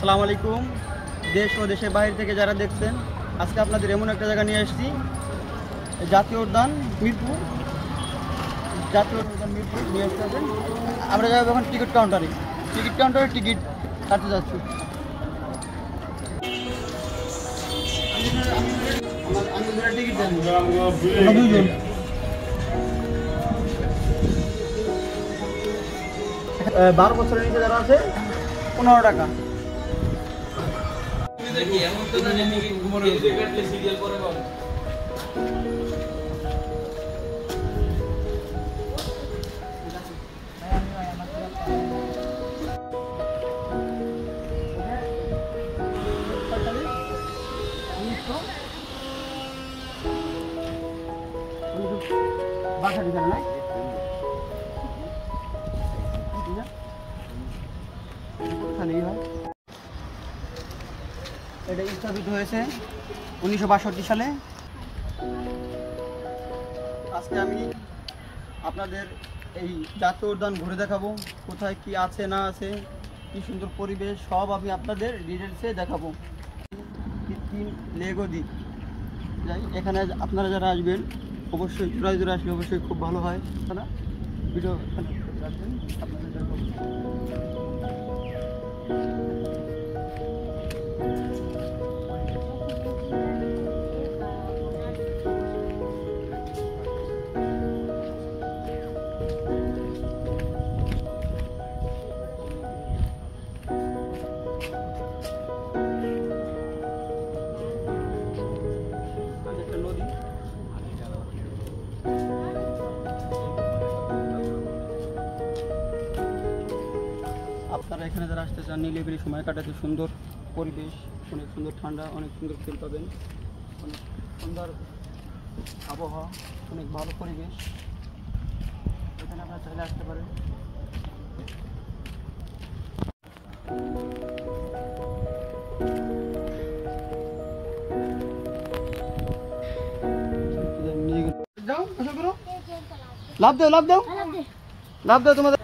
আসসালামু আলাইকুম। দেশ ও দেশের বাইরে থেকে যারা দেখছেন, আজকে আপনাদের এমন একটা জায়গা নিয়ে আসছি, জাতীয় উদ্যান মিরপুর। জাতীয় উদ্যান মিরপুর নিয়ে আসতে হবে। আমরা যাবো এখন টিকিট কাউন্টারে টিকিট কাটতে যাচ্ছি। টিকিট দেন দুজন। 12 বছরের নিচে যারা আছে 15 টাকা। বাসা দিবেন না? এটা স্থাপিত হয়েছে 1962 সালে। আজকে আমি আপনাদের এই জাতীয় উদ্যান ঘুরে দেখাবো, কোথায় কি আছে না আছে, কি সুন্দর পরিবেশ, সব আমি আপনাদের ডিটেলসে দেখাবো। কৃত্রিম লেগো দ্বীপ যাই, এখানে আপনারা যারা আসবেন অবশ্যই জোড়ায় আসলে অবশ্যই খুব ভালো হয়। তারা ভিডিও রাখবেন, আপনাদের দেখাবো। আপনারা এখানে যারা আসতে চান, নিলিবিলি সময় কাটাতে, সুন্দর পরিবেশ, অনেক সুন্দর ঠান্ডা, অনেক সুন্দর ফিল পাবেন, অনেক সুন্দর আবহাওয়া, অনেক ভালো পরিবেশ, এখানে আপনারা চাইলে আসতে পারেন। লাভ দাও তোমাদের।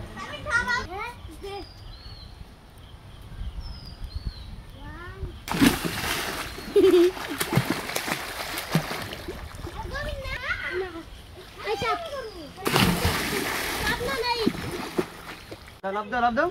লাভ দাও।